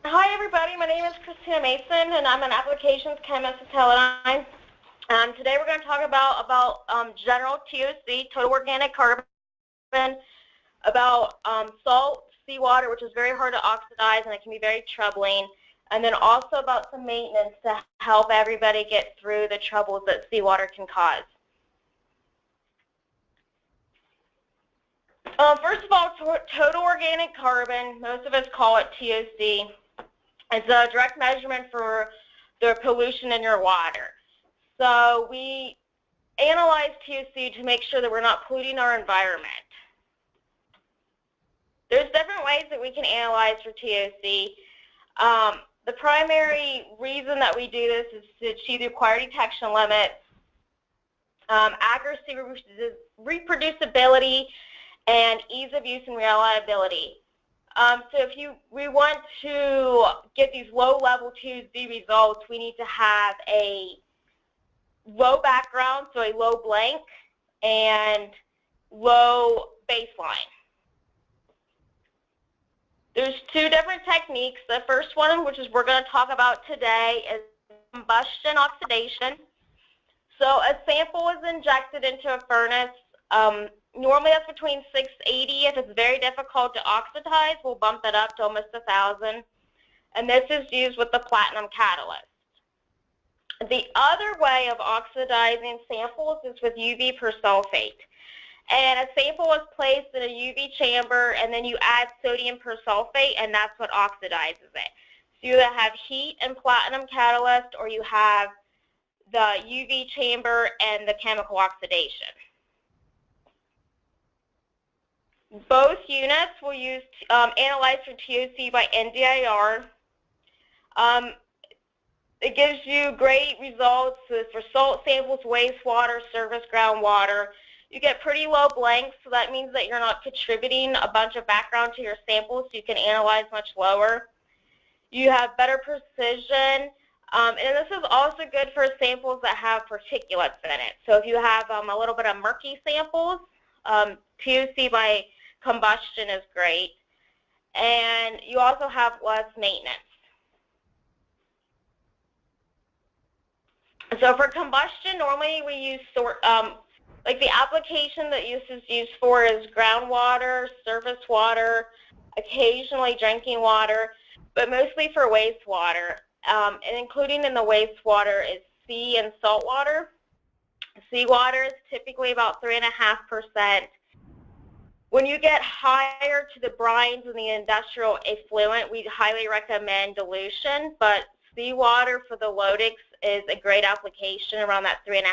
Hi everybody, my name is Christina Mason and I'm an applications chemist at Teledyne. Today we're going to talk about general TOC, total organic carbon, about salt, seawater, which is very hard to oxidize and it can be very troubling, and then also about some maintenance to help everybody get through the troubles that seawater can cause. First of all, total organic carbon, most of us call it TOC. It's a direct measurement for the pollution in your water. So we analyze TOC to make sure that we're not polluting our environment. There's different ways that we can analyze for TOC. The primary reason that we do this is to achieve the required detection limits, accuracy, reproducibility, and ease of use and reliability. So if we want to get these low-level TOC results, we need to have a low background, so a low blank, and low baseline. There's two different techniques. The first one, which is we're going to talk about today, is combustion oxidation. So a sample is injected into a furnace. Normally that's between 680. If it's very difficult to oxidize, we'll bump it up to almost 1,000. And this is used with the platinum catalyst. The other way of oxidizing samples is with UV persulfate. And a sample is placed in a UV chamber, and then you add sodium persulfate, and that's what oxidizes it. So you either have heat and platinum catalyst, or you have the UV chamber and the chemical oxidation. Both units will use analyze for TOC by NDIR. It gives you great results for salt samples, wastewater, surface groundwater. You get pretty low blanks, so that means that you're not contributing a bunch of background to your samples, so you can analyze much lower. You have better precision, and this is also good for samples that have particulates in it. So if you have a little bit of murky samples, TOC by combustion is great, and you also have less maintenance. So for combustion, normally we use like the application that this is used for is groundwater, surface water, occasionally drinking water, but mostly for wastewater. And including in the wastewater is sea and salt water. Seawater is typically about 3.5%. When you get higher to the brines and the industrial effluent, we highly recommend dilution, but seawater for the Lodix is a great application around that 3.5%.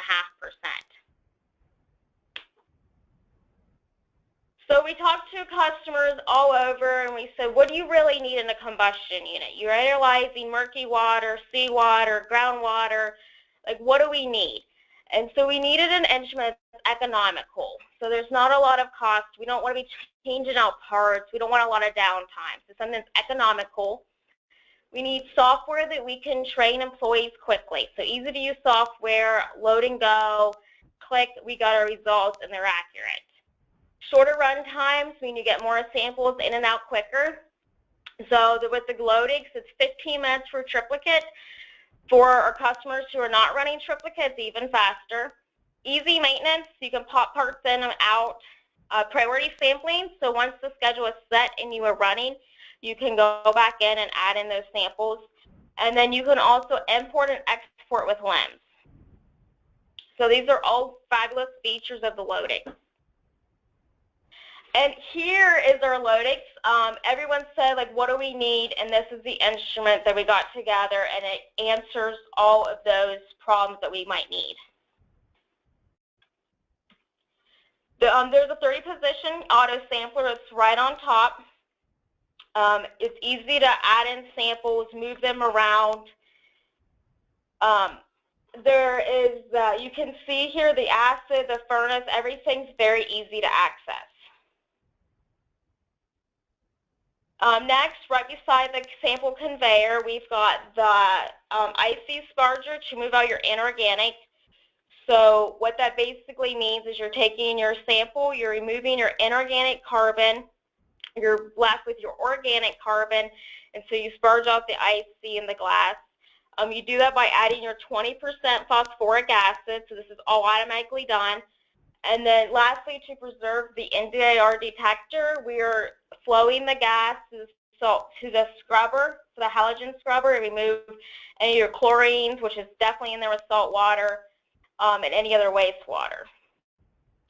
So we talked to customers all over, and we said, what do you really need in a combustion unit? You're analyzing murky water, seawater, groundwater. Like, what do we need? And so we needed an instrument that's economical. So there's not a lot of cost. We don't want to be changing out parts. We don't want a lot of downtime. So something that's economical. We need software that we can train employees quickly. So easy-to-use software, load and go, click, we got our results, and they're accurate. Shorter run times mean you get more samples in and out quicker. So with the Lodix, it's 15 minutes for triplicate. For our customers who are not running triplicates, even faster. Easy maintenance, you can pop parts in and out. Priority sampling, so once the schedule is set and you are running, you can go back in and add in those samples. And then you can also import and export with LIMS. So these are all fabulous features of the Lodix. And here is our Lodix. Everyone said, like, what do we need? And this is the instrument that we got together, and it answers all of those problems that we might need. There's a 30-position Autosampler that's right on top. It's easy to add in samples, move them around. There is, you can see here the acid, the furnace, everything's very easy to access. Next, right beside the sample conveyor, we've got the IC sparger to move out your inorganic. So what that basically means is you're taking your sample, you're removing your inorganic carbon, you're left with your organic carbon, and so you sparge out the IC and the glass. You do that by adding your 20% phosphoric acid, so this is all automatically done. And then lastly, to preserve the NDIR detector, we are flowing the gas to the scrubber, to the halogen scrubber, and remove any of your chlorines, which is definitely in there with salt water, and any other wastewater.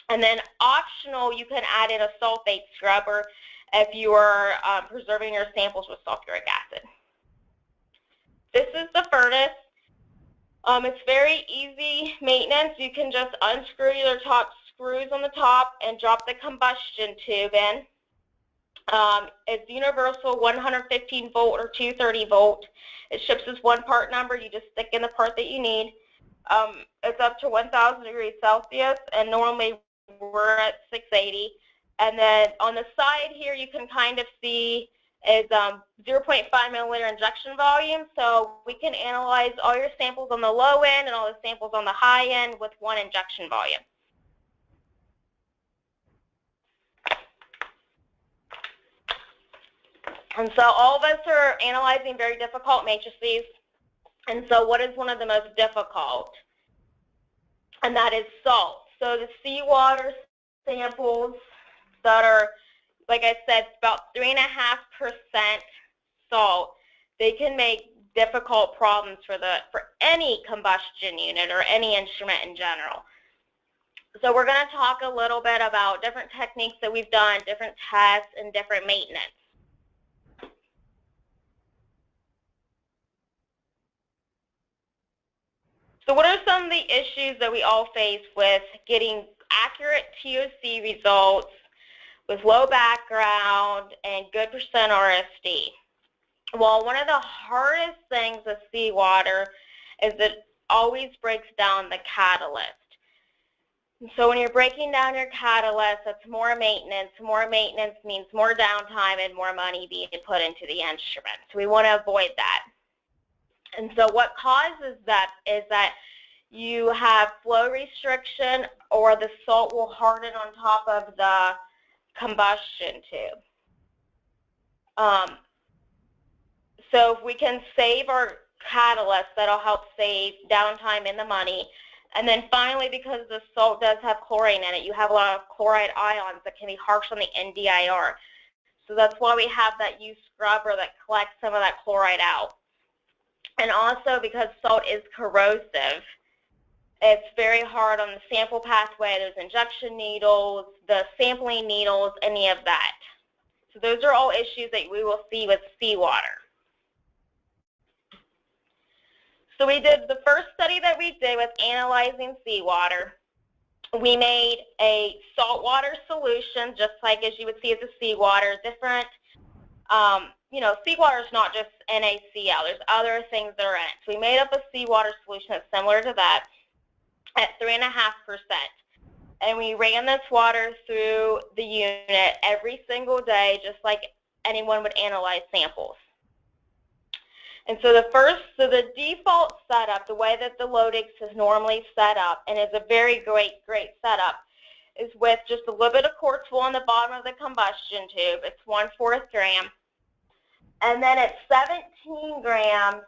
And then optional, you can add in a sulfate scrubber if you are preserving your samples with sulfuric acid. This is the furnace. It's very easy maintenance. You can just unscrew your top screws on the top and drop the combustion tube in. It's universal 115 volt or 230 volt. It ships as one part number. You just stick in the part that you need. It's up to 1,000 degrees Celsius, and normally we're at 680. And then on the side here, you can kind of see is 0.5 milliliter injection volume. So we can analyze all your samples on the low end and all the samples on the high end with one injection volume. And so all of us are analyzing very difficult matrices. And so what is one of the most difficult? And that is salt. So the seawater samples that are, like I said, about 3.5% salt, they can make difficult problems for any combustion unit or any instrument in general. So we're going to talk a little bit about different techniques that we've done, different tests, and different maintenance. So what are some of the issues that we all face with getting accurate TOC results with low background and good percent RSD? Well, one of the hardest things with seawater is that it always breaks down the catalyst. And so when you're breaking down your catalyst, that's more maintenance. More maintenance means more downtime and more money being put into the instrument. So we want to avoid that. And so what causes that is that you have flow restriction, or the salt will harden on top of the combustion tube. So if we can save our catalyst, that'll help save downtime and the money. And then finally, because the salt does have chlorine in it, you have a lot of chloride ions that can be harsh on the NDIR. So that's why we have that U scrubber that collects some of that chloride out. And also because salt is corrosive, it's very hard on the sample pathway. There's injection needles, the sampling needles, any of that. So those are all issues that we will see with seawater. So we did the first study that we did with analyzing seawater. We made a saltwater solution, just like as you would see as a seawater, different. You know, seawater is not just NaCl. There's other things that are in it. So we made up a seawater solution that's similar to that at 3.5%. And we ran this water through the unit every single day, just like anyone would analyze samples. And so the default setup, the way that the Lodix is normally set up, and is a very great setup, is with just a little bit of quartz wool on the bottom of the combustion tube. It's 1/4 gram. And then it's 17 grams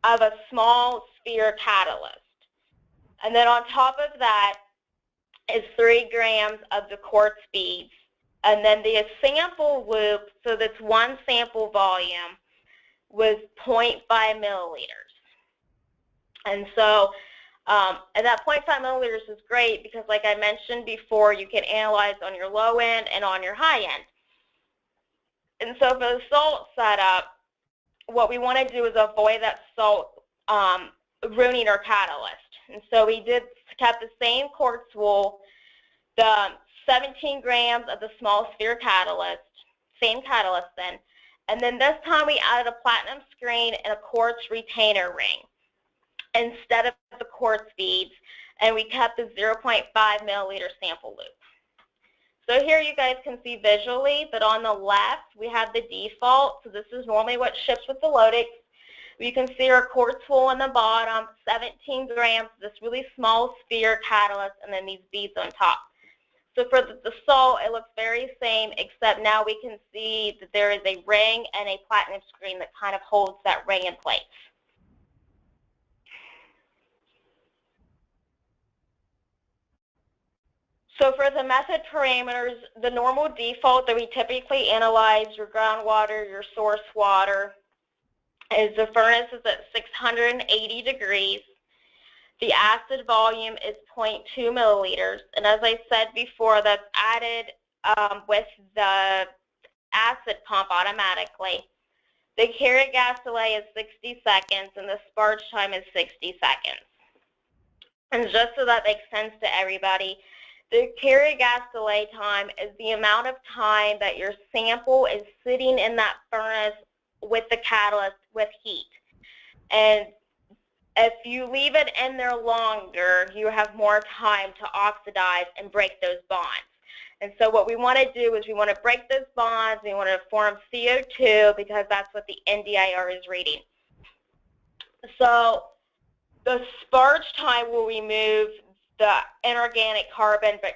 of a small sphere catalyst. And then on top of that is 3 grams of the quartz beads. And then the sample loop, so that's one sample volume, was 0.5 milliliters. And so, and that 0.5 milliliters is great because, like I mentioned before, you can analyze on your low end and on your high end. And so for the salt setup, what we want to do is avoid that salt ruining our catalyst. And so we kept the same quartz wool, the 17 grams of the small sphere catalyst, same catalyst then, and then this time we added a platinum screen and a quartz retainer ring instead of the quartz beads, and we kept the 0.5 milliliter sample loop. So here you guys can see visually that on the left we have the default. So this is normally what ships with the Lodix. You can see our quartz wool on the bottom, 17 grams, this really small sphere catalyst, and then these beads on top. So for the salt, it looks very same, except now we can see that there is a ring and a platinum screen that kind of holds that ring in place. So for the method parameters, the normal default that we typically analyze, your groundwater, your source water, is the furnace is at 680 degrees. The acid volume is 0.2 milliliters. And as I said before, that's added with the acid pump automatically. The carrier gas delay is 60 seconds, and the sparge time is 60 seconds. And just so that makes sense to everybody, the carrier gas delay time is the amount of time that your sample is sitting in that furnace with the catalyst with heat. And if you leave it in there longer, you have more time to oxidize and break those bonds. And so what we want to do is we want to break those bonds, we want to form CO2 because that's what the NDIR is reading. So the sparge time will remove the inorganic carbon but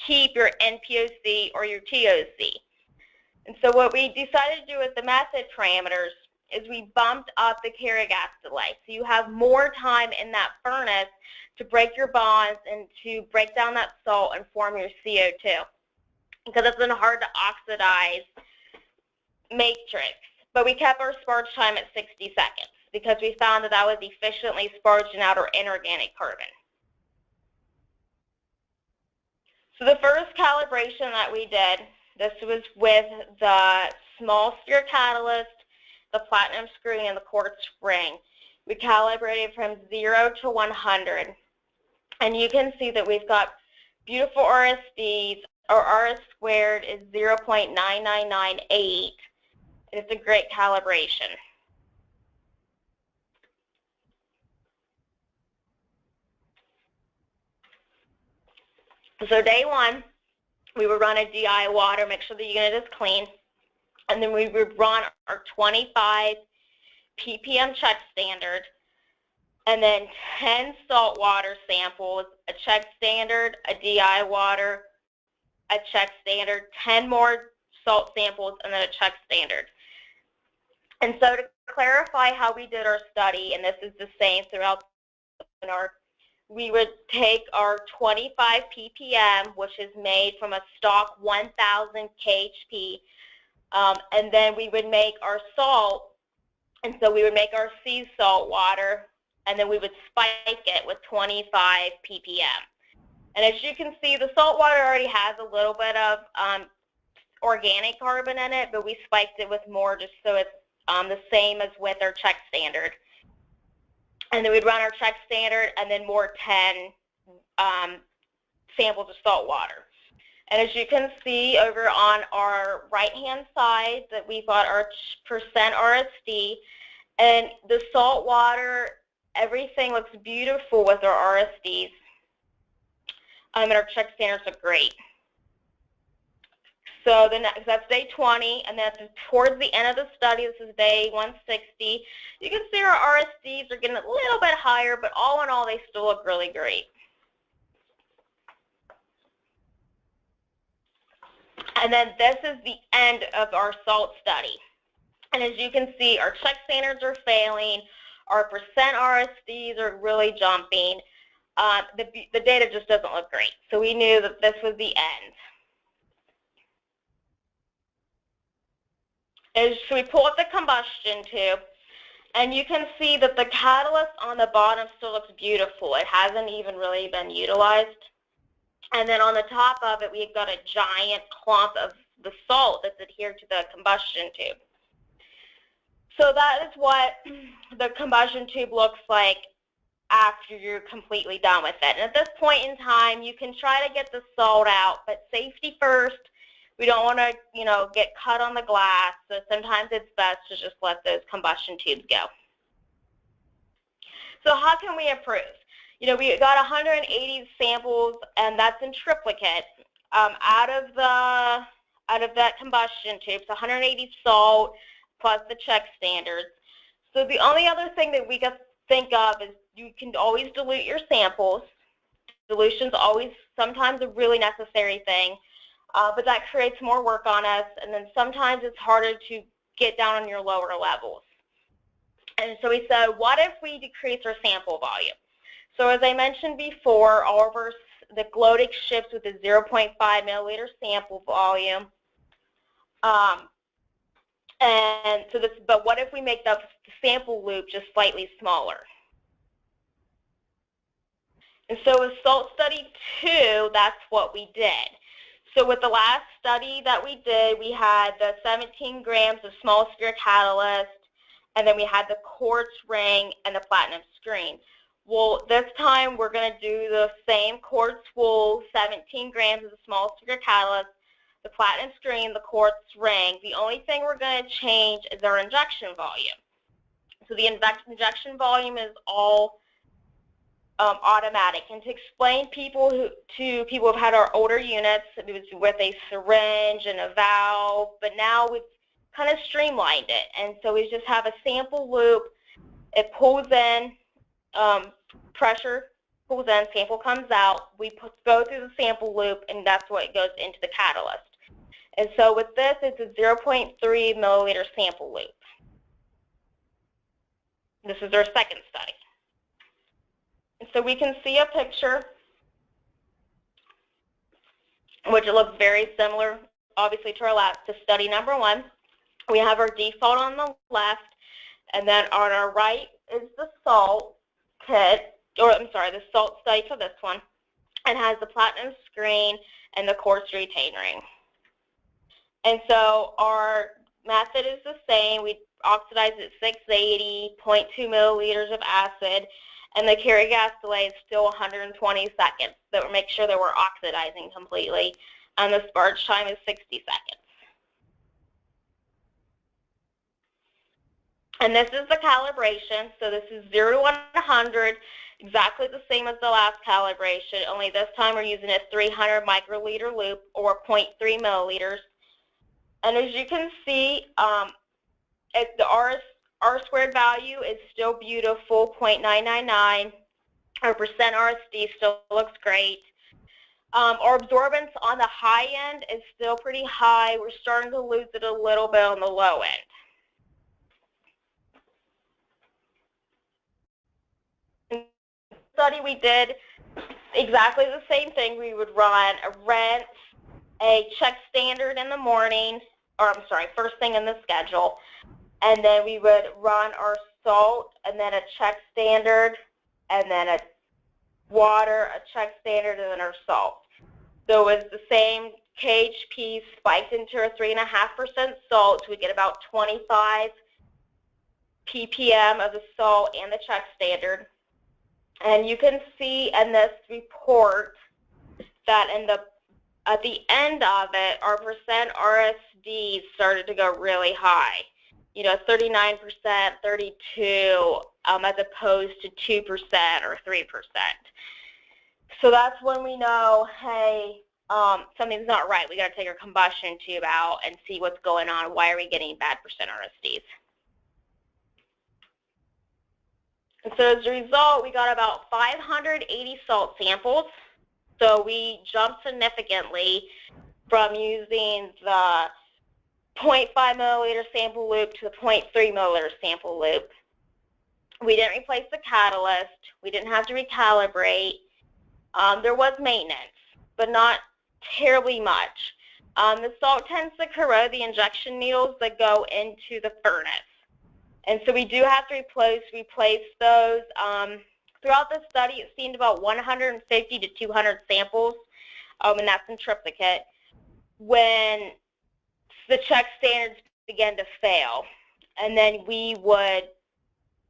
keep your NPOC or your TOC. And so what we decided to do with the method parameters is we bumped up the carrier gas delay. So you have more time in that furnace to break your bonds and to break down that salt and form your CO2. Because it's been hard to oxidize matrix. But we kept our sparge time at 60 seconds because we found that that was efficiently sparging out our inorganic carbon. So the first calibration that we did, this was with the small sphere catalyst, the platinum screw, and the quartz ring. We calibrated from 0 to 100. And you can see that we've got beautiful RSDs. Our RS squared is 0.9998. It's a great calibration. So day one, we would run a DI water, make sure the unit is clean, and then we would run our 25 ppm check standard, and then 10 salt water samples, a check standard, a DI water, a check standard, 10 more salt samples, and then a check standard. And so to clarify how we did our study, and this is the same throughout the webinar, we would take our 25 ppm, which is made from a stock 1,000 kHP, and then we would make our salt, and so we would make our sea salt water, and then we would spike it with 25 ppm. And as you can see, the salt water already has a little bit of organic carbon in it, but we spiked it with more just so it's the same as with our check standard. And then we'd run our check standard and then more 10 samples of salt water. And as you can see over on our right-hand side that we've got our percent RSD, and the salt water, everything looks beautiful with our RSDs. And our check standards look great. So that's day 20, and then towards the end of the study, this is day 160, you can see our RSDs are getting a little bit higher, but all in all, they still look really great. And then this is the end of our salt study. And as you can see, our check standards are failing, our percent RSDs are really jumping. The data just doesn't look great. So we knew that this was the end. So we pull up the combustion tube, and you can see that the catalyst on the bottom still looks beautiful. It hasn't even really been utilized. And then on the top of it, we've got a giant clump of the salt that's adhered to the combustion tube. So that is what the combustion tube looks like after you're completely done with it. And at this point in time, you can try to get the salt out, but safety first. We don't want to, get cut on the glass, so sometimes it's best to just let those combustion tubes go. So how can we improve? We got 180 samples, and that's in triplicate. Out of that combustion tube, so 180 salt plus the check standards. So the only other thing that we can think of is you can always dilute your samples. Dilution's always sometimes a really necessary thing, but that creates more work on us, and then sometimes it's harder to get down on your lower levels. And so we said, what if we decrease our sample volume? So as I mentioned before, all of the Glotic ships with a 0.5 milliliter sample volume. And so but what if we make the sample loop just slightly smaller? And so with salt study 2, that's what we did. So with the last study that we did, we had the 17 grams of small sphere catalyst, and then we had the quartz ring and the platinum screen. Well, this time we're going to do the same quartz wool, 17 grams of the small sphere catalyst, the platinum screen, the quartz ring. The only thing we're going to change is our injection volume. So the injection volume is all automatic. And to explain to people who have had our older units, it was with a syringe and a valve, but now we've kind of streamlined it. And so we just have a sample loop. It pulls in, pressure pulls in, sample comes out. We go through the sample loop, and that's what goes into the catalyst. And so with this, it's a 0.3 milliliter sample loop. This is our second study. And so we can see a picture, which it looks very similar, obviously, to our last, to study number 1. We have our default on the left, and then on our right is the salt kit, or I'm sorry, the salt study for this one, and has the platinum screen and the quartz retain ring. And so our method is the same. We oxidize at 680, 0.2 milliliters of acid, and the carry gas delay is still 120 seconds. So we make sure that we're oxidizing completely. And the sparge time is 60 seconds. And this is the calibration. So this is 0 to 100, exactly the same as the last calibration, only this time we're using a 300 microliter loop, or 0.3 milliliters. And as you can see, the R squared value is still beautiful, 0.999. Our percent RSD still looks great. Our absorbance on the high end is still pretty high. We're starting to lose it a little bit on the low end. In the study we did exactly the same thing. We would run a rinse, a check standard in the morning, or I'm sorry, first thing in the schedule, and then we would run our salt, and then a check standard, and then a water, a check standard, and then our salt. So it was the same KHP spiked into our 3.5% salt. So we get about 25 ppm of the salt and the check standard. And you can see in this report that at the end of it, our percent RSD started to go really high. You know, 39%, 32%, as opposed to 2% or 3%. So that's when we know, hey, something's not right. We got to take our combustion tube out and see what's going on. Why are we getting bad percent RSDs? And so as a result, we got about 580 salt samples. So we jumped significantly from using the 0.5 milliliter sample loop to the 0.3 milliliter sample loop. We didn't replace the catalyst. We didn't have to recalibrate. There was maintenance, but not terribly much. The salt tends to corrode the injection needles that go into the furnace. And so we do have to replace those. Throughout the study, it seemed about 150 to 200 samples, and that's in triplicate, when the check standards began to fail. And then we would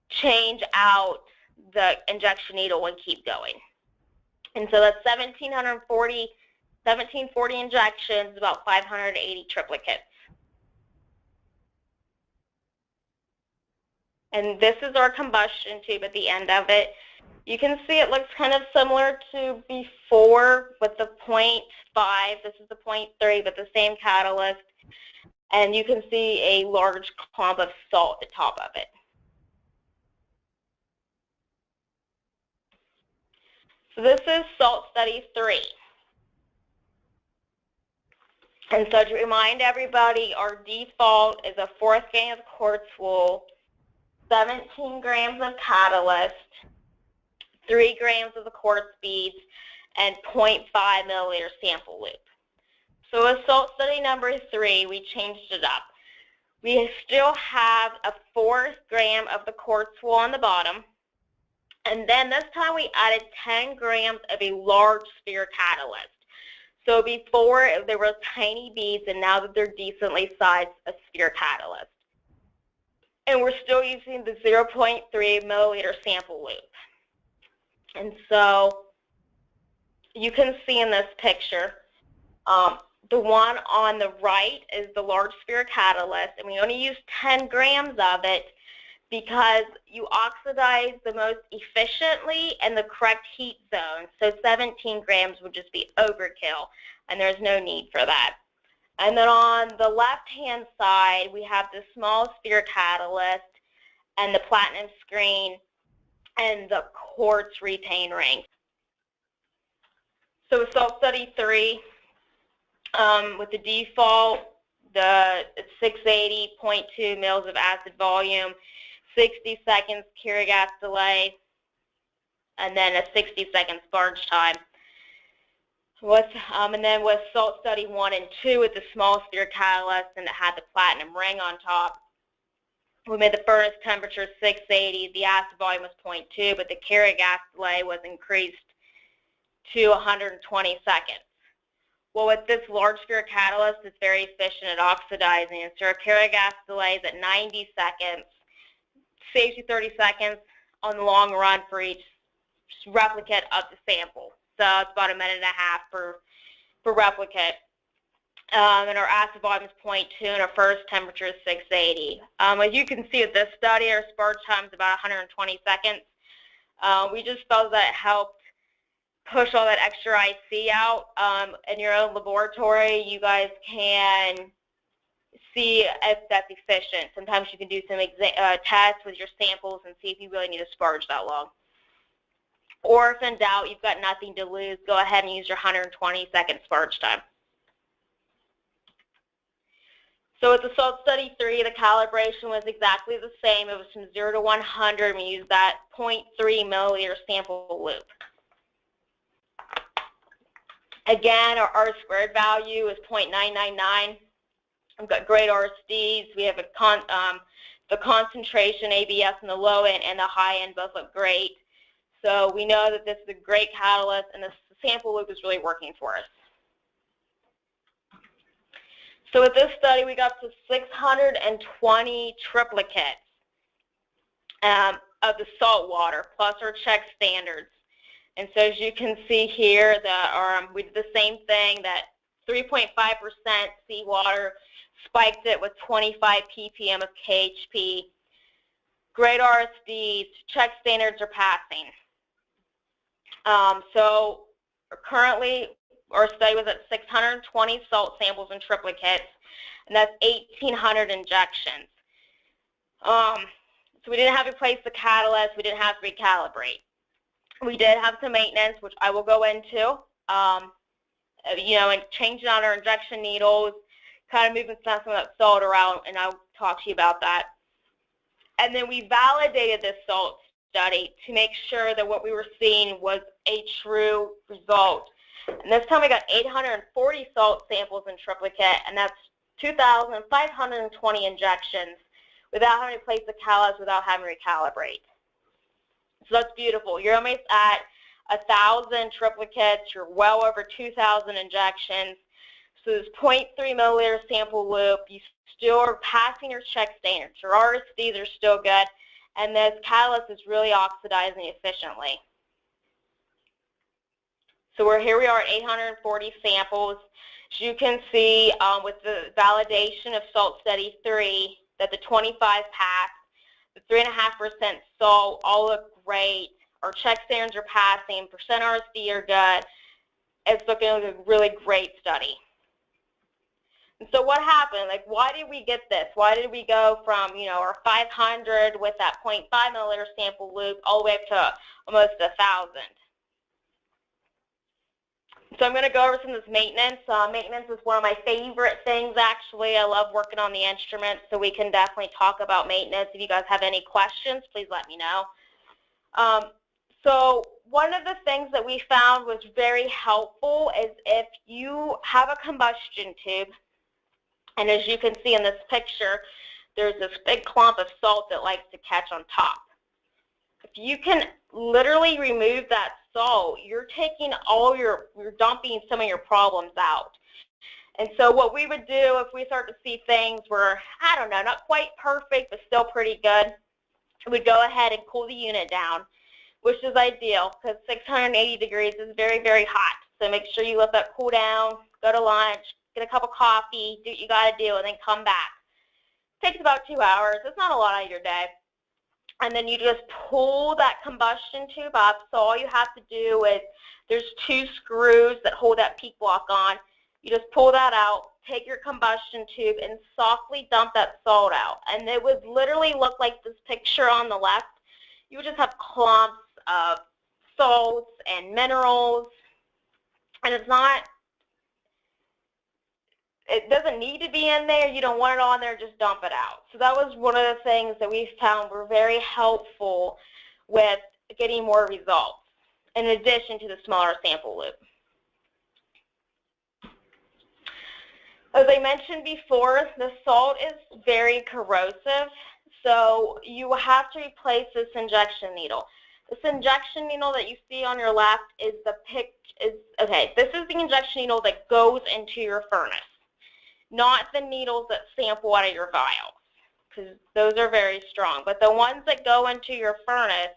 change out the injection needle and keep going. And so that's 1740 injections, about 580 triplicates. And this is our combustion tube at the end of it. You can see it looks kind of similar to before with the 0.5. This is the 0.3, but the same catalyst. And you can see a large clump of salt at the top of it. So this is salt study 3. And so to remind everybody, our default is a 1/4 gallon of quartz wool, 17 grams of catalyst, 3 grams of the quartz beads, and 0.5 milliliter sample loop. So with salt study number 3, we changed it up. We still have a 1/4 gram of the quartz wool on the bottom, and then this time we added 10 grams of a large sphere catalyst. So before there were tiny beads, and now that they're decently sized, a sphere catalyst. And we're still using the 0.3 milliliter sample loop. And so you can see in this picture, the one on the right is the large sphere catalyst, and we only use 10 grams of it because you oxidize the most efficiently in the correct heat zone. So 17 grams would just be overkill, and there's no need for that. And then on the left-hand side, we have the small sphere catalyst and the platinum screen and the quartz retain ring. So with salt study 3, with the default, it's 680.2 mils of acid volume, 60 seconds Curie gas delay, and then a 60-second sparge time. And then with salt study 1 and 2 with the small sphere catalyst, and it had the platinum ring on top, we made the furnace temperature 680, the acid volume was 0.2, but the Curie gas delay was increased to 120 seconds. Well, with this large sphere catalyst, it's very efficient at oxidizing, and so our Curie gas delay is at 90 seconds, saves you 30 seconds on the long run for each replicate of the sample. So it's about 1.5 minutes per replicate. And our acid volume is 0.2, and our first temperature is 680. As you can see with this study, our sparge time is about 120 seconds. We just felt that it helped push all that extra IC out. In your own laboratory, you guys can see if that's efficient. Sometimes you can do some tests with your samples and see if you really need to sparge that long. Or if in doubt, you've got nothing to lose, go ahead and use your 120-second sparge time. So with the salt study 3, the calibration was exactly the same. It was from 0 to 100. We used that 0.3 milliliter sample loop. Again, our R-squared value is 0.999. We've got great RSDs. We have the concentration, ABS, in the low end and the high end both look great. So we know that this is a great catalyst, and the sample loop is really working for us. So with this study, we got to 620 triplicates of the salt water, plus our check standards. And so as you can see here, we did the same thing, that 3.5% seawater, spiked it with 25 ppm of KHP. Great RSDs, check standards are passing. So currently, our study was at 620 salt samples and triplicates, and that's 1,800 injections. So we didn't have to replace the catalyst. We didn't have to recalibrate. We did have some maintenance, which I will go into, and changing out our injection needles, kind of moving some of that salt around, and I'll talk to you about that. And then we validated this salt study to make sure that what we were seeing was a true result. And this time we got 840 salt samples in triplicate, and that's 2,520 injections without having to replace the catalyst, without having to recalibrate. So that's beautiful. You're almost at 1,000 triplicates. You're well over 2,000 injections. So this 0.3 milliliter sample loop, you still are passing your check standards. Your RSDs are still good, and this catalyst is really oxidizing efficiently. So here we are at 840 samples. As you can see, with the validation of salt study 3, that the 25 passed, the 3.5% salt all look great. Our check standards are passing. Percent RSD are good. It's looking like a really great study. And so what happened? Like, why did we get this? Why did we go from, our 500 with that 0.5 milliliter sample loop all the way up to almost 1,000? So I'm going to go over some of this maintenance. Maintenance is one of my favorite things, actually. I love working on the instruments, so we can definitely talk about maintenance. If you guys have any questions, please let me know. So one of the things that we found was very helpful is if you have a combustion tube, and as you can see in this picture, there's this big clump of salt that likes to catch on top. If you can literally remove that salt, you're taking you're dumping some of your problems out. And so what we would do if we start to see things were, I don't know, not quite perfect, but still pretty good, we'd go ahead and cool the unit down, which is ideal because 680 degrees is very, very hot. So make sure you let that cool down, go to lunch, get a cup of coffee, do what you got to do, and then come back. It takes about 2 hours. It's not a lot out of your day. And then you just pull that combustion tube up. So all you have to do is, there's 2 screws that hold that peak block on. You just pull that out, take your combustion tube, and softly dump that salt out. And it would literally look like this picture on the left. You would just have clumps of salts and minerals. And it doesn't need to be in there. You don't want it on there, just dump it out. So that was one of the things that we found were very helpful with getting more results, in addition to the smaller sample loop. As I mentioned before, the salt is very corrosive, so you have to replace this injection needle. This injection needle that you see on your left is this is the injection needle that goes into your furnace, not the needles that sample out of your vials, because those are very strong. But the ones that go into your furnace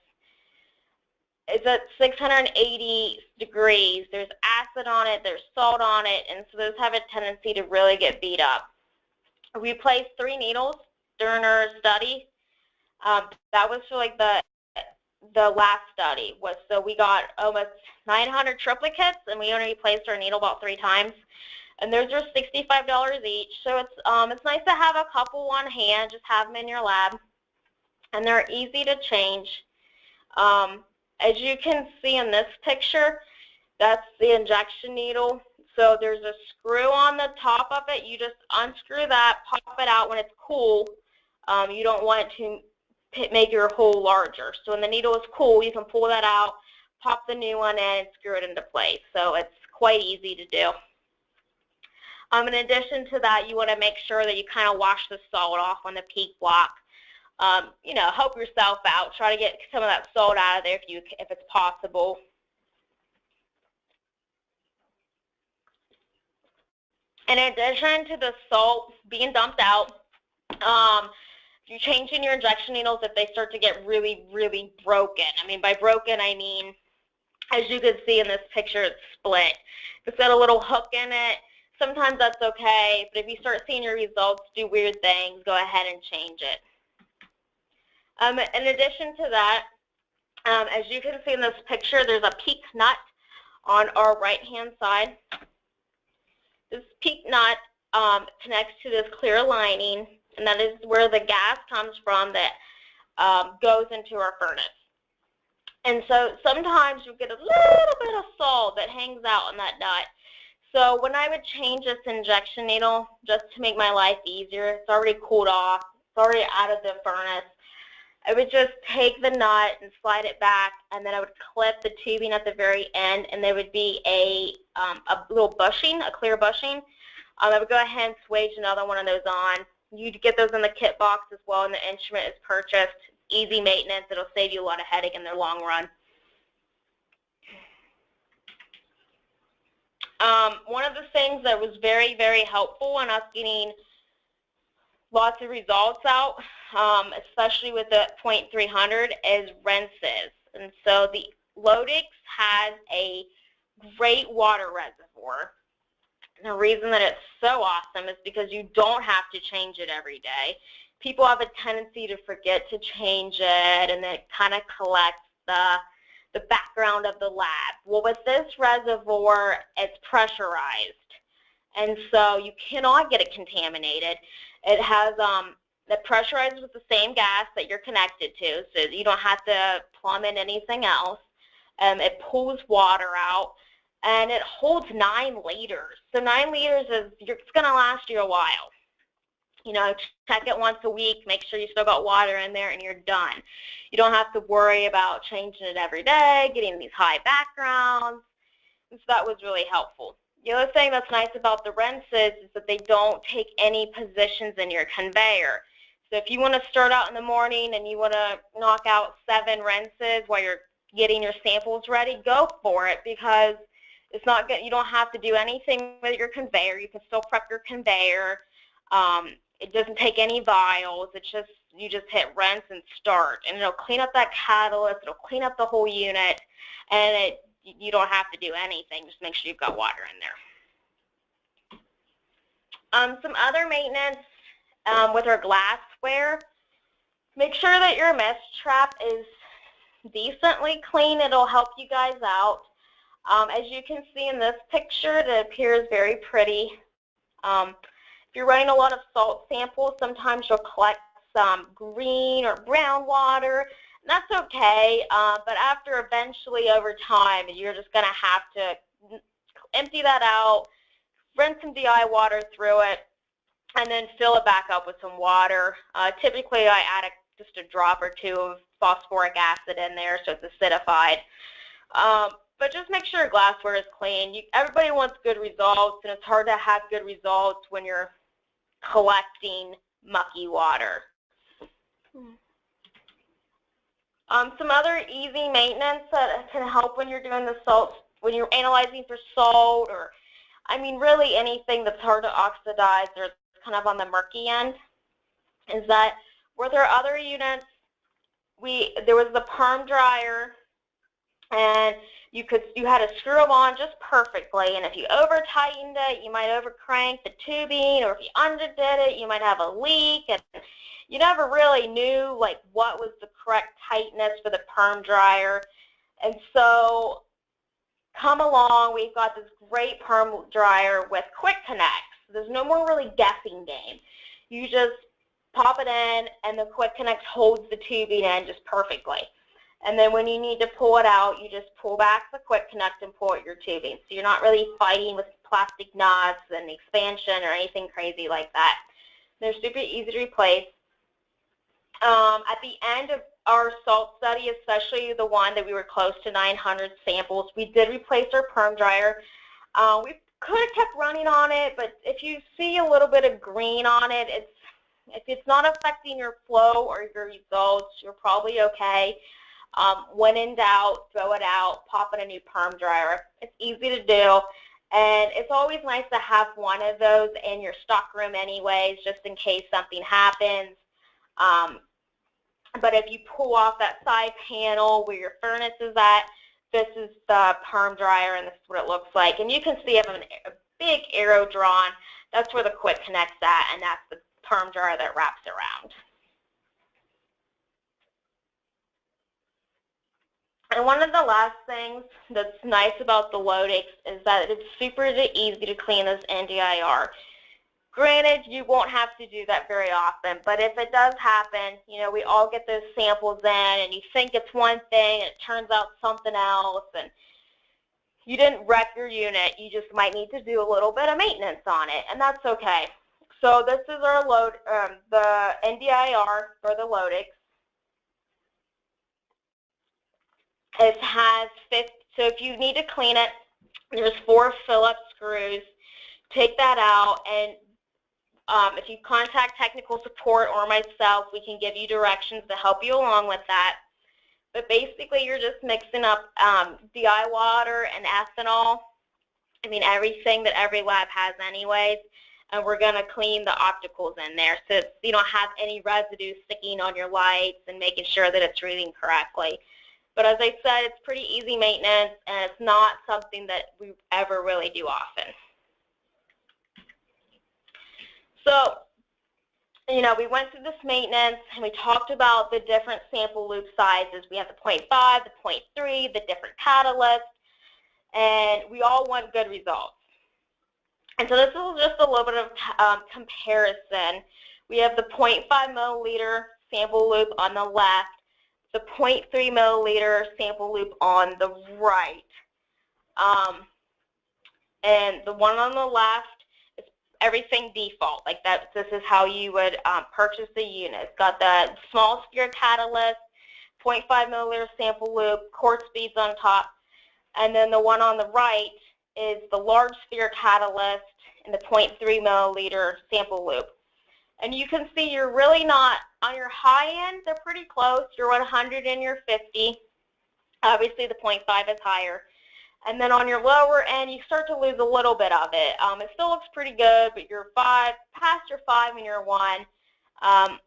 is at 680 degrees. There's acid on it, there's salt on it, and so those have a tendency to really get beat up. We placed 3 needles during our study. That was for like the last study. So we got almost 900 triplicates, and we only replaced our needle about 3 times. And those are $65 each, so it's nice to have a couple on hand. Just have them in your lab, and they're easy to change. As you can see in this picture, that's the injection needle. So there's a screw on the top of it. You just unscrew that, pop it out when it's cool. You don't want to make your hole larger. So when the needle is cool, you can pull that out, pop the new one in, and screw it into place. So it's quite easy to do. In addition to that, you want to make sure that you kind of wash the salt off on the peak block. You know, help yourself out. Try to get some of that salt out of there if it's possible. In addition to the salt being dumped out, you're changing your injection needles if they start to get really, really broken. I mean, by broken, I mean, as you can see in this picture, it's split. If it's got a little hook in it, sometimes that's okay, but if you start seeing your results do weird things, go ahead and change it. In addition to that, as you can see in this picture, there's a peak nut on our right-hand side. This peak nut connects to this clear lining, and that is where the gas comes from that goes into our furnace. And so sometimes you get a little bit of salt that hangs out on that nut. So when I would change this injection needle, just to make my life easier, it's already cooled off, it's already out of the furnace, I would just take the nut and slide it back, and then I would clip the tubing at the very end, and there would be a little bushing, a clear bushing. I would go ahead and swage another one of those on. You'd get those in the kit box as well, and the instrument is purchased. Easy maintenance. It'll save you a lot of headache in the long run. One of the things that was very, very helpful in us getting lots of results out, especially with the 0.300, is rinses. And so the Lodix has a great water reservoir. And the reason that it's so awesome is because you don't have to change it every day. People have a tendency to forget to change it, and then it kind of collects the background of the lab. Well, with this reservoir, it's pressurized, and so you cannot get it contaminated. It has it pressurizes with the same gas that you're connected to, so you don't have to plumb in anything else. It pulls water out, and it holds 9 liters. So 9 liters it's going to last you a while. You know, check it once a week, make sure you still got water in there, and you're done. You don't have to worry about changing it every day, getting these high backgrounds. And so that was really helpful. The other thing that's nice about the rinses is that they don't take any positions in your conveyor. So if you want to start out in the morning and you want to knock out 7 rinses while you're getting your samples ready, go for it, because it's not good. You don't have to do anything with your conveyor. You can still prep your conveyor. It doesn't take any vials. It's just, you just hit rinse and start, and it'll clean up that catalyst. It'll clean up the whole unit, and you don't have to do anything. Just make sure you've got water in there. Some other maintenance with our glassware, make sure that your mist trap is decently clean. It'll help you guys out. As you can see in this picture, it appears very pretty. If you're running a lot of salt samples, sometimes you'll collect some green or brown water, and that's okay, but after eventually over time, you're just going to have to empty that out, rinse some DI water through it, and then fill it back up with some water. Typically, I add just a drop or 2 of phosphoric acid in there so it's acidified. But just make sure your glassware is clean. Everybody wants good results, and it's hard to have good results when you're collecting mucky water. Some other easy maintenance that can help when you're doing the salt, when you're analyzing for salt, or I mean really anything that's hard to oxidize or kind of on the murky end, is that with our other units, there was the Perm Dryer, and you had to screw them on just perfectly, and if you over tightened it, you might over crank the tubing, or if you underdid it, you might have a leak, and you never really knew like what was the correct tightness for the Perm Dryer. And so come along, we've got this great Perm Dryer with quick connects. There's no more really guessing game. You just pop it in, and the quick connect holds the tubing in just perfectly. And then when you need to pull it out, you just pull back the quick connect and pull out your tubing. So you're not really fighting with plastic nuts and expansion or anything crazy like that. They're super easy to replace. At the end of our salt study, especially the one that we were close to 900 samples, we did replace our Perm Dryer. We could have kept running on it, but if you see a little bit of green on it, if it's not affecting your flow or your results, you're probably okay. When in doubt, throw it out, pop in a new Perm Dryer. It's easy to do, and it's always nice to have one of those in your stock room anyways, just in case something happens. But if you pull off that side panel where your furnace is at, this is the Perm Dryer, and this is what it looks like. And you can see I have a big arrow drawn. That's where the quick connect's at, and that's the Perm Dryer that wraps around. And one of the last things that's nice about the Lodix is that it's super easy to clean this NDIR. Granted, you won't have to do that very often, but if it does happen, you know, we all get those samples in, and you think it's one thing, and it turns out something else, and you didn't wreck your unit. You just might need to do a little bit of maintenance on it, and that's okay. So this is our the NDIR for the Lodix. It has so if you need to clean it, there's 4 Phillips screws. Take that out, and if you contact technical support or myself, we can give you directions to help you along with that. But basically, you're just mixing up DI water and ethanol. I mean, everything that every lab has anyways. And we're going to clean the opticals in there so you don't have any residue sticking on your lights, and making sure that it's reading correctly. But as I said, it's pretty easy maintenance, and it's not something that we ever really do often. So, you know, we went through this maintenance, and we talked about the different sample loop sizes. We have the 0.5, the 0.3, the different catalysts, and we all want good results. And so this is just a little bit of comparison. We have the 0.5 milliliter sample loop on the left, the 0.3 milliliter sample loop on the right. and the one on the left is everything default. Like that, this is how you would purchase the unit. It's got the small sphere catalyst, 0.5 milliliter sample loop, quartz beads on top, and then the one on the right is the large sphere catalyst and the 0.3 milliliter sample loop. And you can see you're really not, on your high end, they're pretty close. You're 100 and you're 50. Obviously the 0.5 is higher. And then on your lower end, you start to lose a little bit of it. It still looks pretty good, but you're past your 5 and your 1.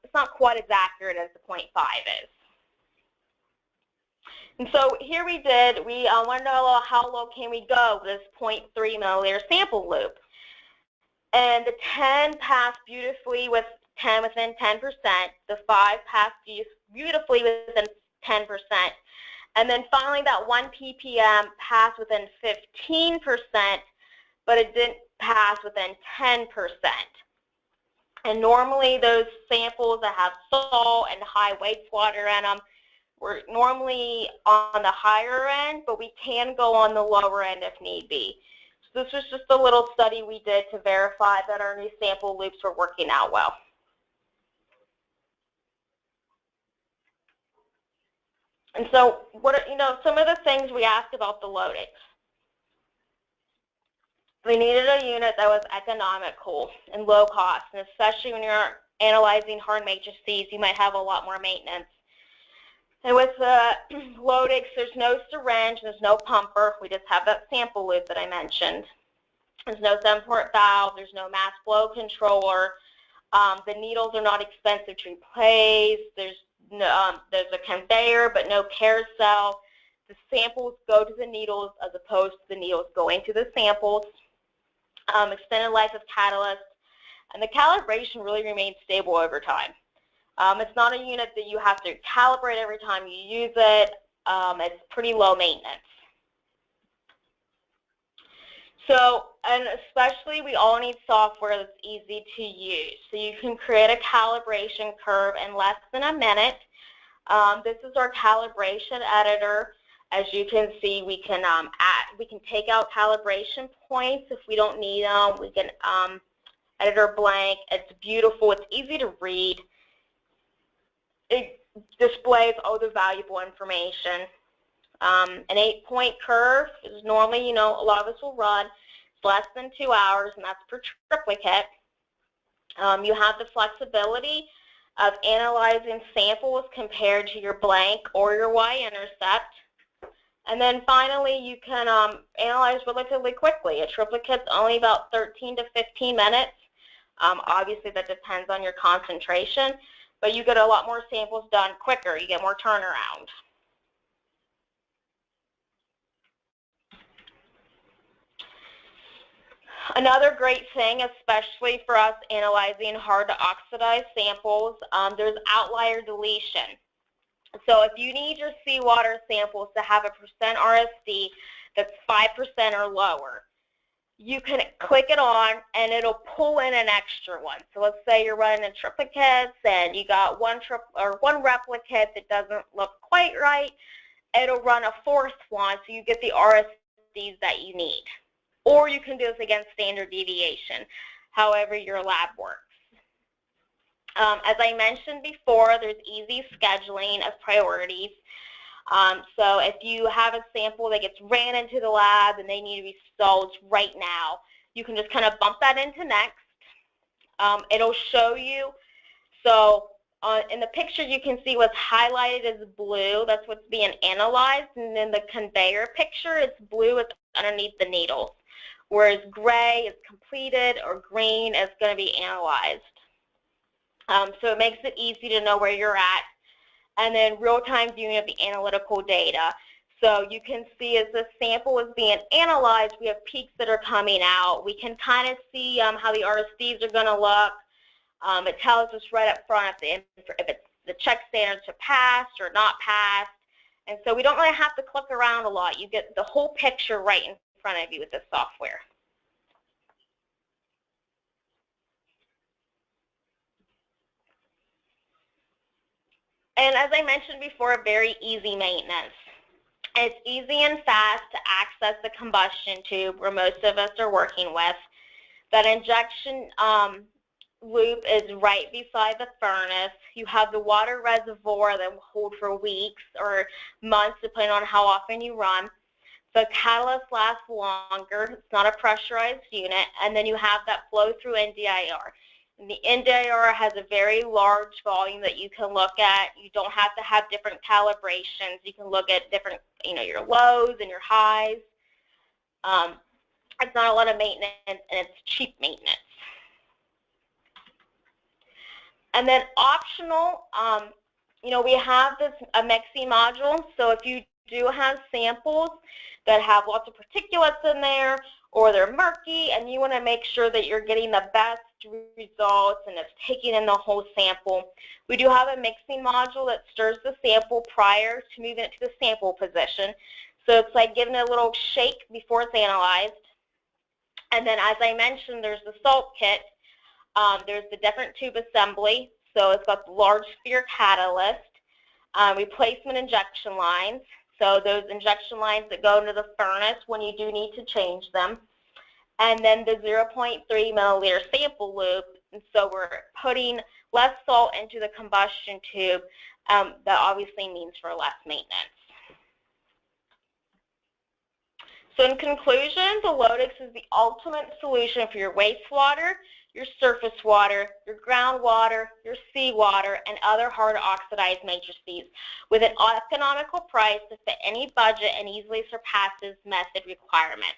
It's not quite as accurate as the 0.5 is. And so here we wanted to know how low can we go with this 0.3 milliliter sample loop. And the 10 passed beautifully with 10 within 10%. The 5 passed beautifully within 10%. And then finally that 1 ppm passed within 15%, but it didn't pass within 10%. And normally those samples that have salt and high wastewater in them, we're normally on the higher end, but we can go on the lower end if need be. So this was just a little study we did to verify that our new sample loops were working out well. And so, some of the things we asked about the loading. We needed a unit that was economical and low cost, and especially when you're analyzing hard matrices, you might have a lot more maintenance. And with the Lodix, there's no syringe, there's no pumper. We just have that sample loop that I mentioned. There's no stem-port valve, there's no mass flow controller. The needles are not expensive to replace. There's a conveyor, but no carousel. The samples go to the needles as opposed to the needles going to the samples. Extended life of catalyst, and the calibration really remains stable over time. It's not a unit that you have to calibrate every time you use it. It's pretty low maintenance. So, and especially we all need software that's easy to use. So you can create a calibration curve in less than a minute. This is our calibration editor. As you can see, we can take out calibration points if we don't need them. We can editor blank. It's beautiful. It's easy to read. It displays all the valuable information. An 8-point curve is normally, a lot of us will run. It's less than 2 hours, and that's per triplicate. You have the flexibility of analyzing samples compared to your blank or your y-intercept. And then finally, you can analyze relatively quickly. A triplicate's only about 13 to 15 minutes. Obviously, that depends on your concentration, but you get a lot more samples done quicker. You get more turnaround. Another great thing, especially for us analyzing hard to oxidize samples, there's outlier deletion. So if you need your seawater samples to have a percent RSD that's 5% or lower, you can click it on and it'll pull in an extra one. So let's say you're running in triplicates and you got one replicate that doesn't look quite right. It'll run a 4th one so you get the RSDs that you need. Or you can do this against standard deviation, however your lab works. As I mentioned before, there's easy scheduling of priorities. So if you have a sample that gets ran into the lab and they need to be solved right now, you can just kind of bump that into next. It'll show you. So in the picture you can see what's highlighted as blue. That's what's being analyzed. And then the conveyor picture, it's blue, it's underneath the needles. Whereas gray is completed or green is going to be analyzed. So it makes it easy to know where you're at. And then real-time viewing of the analytical data. So you can see as the sample is being analyzed, we have peaks that are coming out. We can kind of see how the RSDs are going to look. It tells us right up front if it's the check standards are passed or not passed. And so we don't really have to click around a lot. You get the whole picture right in front of you with this software. And as I mentioned before, very easy maintenance. It's easy and fast to access the combustion tube where most of us are working with. That injection loop is right beside the furnace. You have the water reservoir that will hold for weeks or months depending on how often you run. The catalyst lasts longer. It's not a pressurized unit. And then you have that flow-through NDIR. And the NDIR has a very large volume that you can look at. You don't have to have different calibrations. You can look at different, your lows and your highs. It's not a lot of maintenance, and it's cheap maintenance. And then optional, we have a mixing module. So if you do have samples that have lots of particulates in there, or they're murky, and you want to make sure that you're getting the best results and it's taking in the whole sample, we do have a mixing module that stirs the sample prior to moving it to the sample position. So it's like giving it a little shake before it's analyzed. And then, as I mentioned, there's the salt kit. There's the different tube assembly. So it's got the large sphere catalyst, replacement injection lines. So those injection lines that go into the furnace when you do need to change them. And then the 0.3 milliliter sample loop. And so we're putting less salt into the combustion tube. That obviously means for less maintenance. So in conclusion, the Lodix is the ultimate solution for your wastewater, your surface water, your groundwater, your seawater, and other hard oxidized matrices with an economical price to fit any budget and easily surpasses method requirements.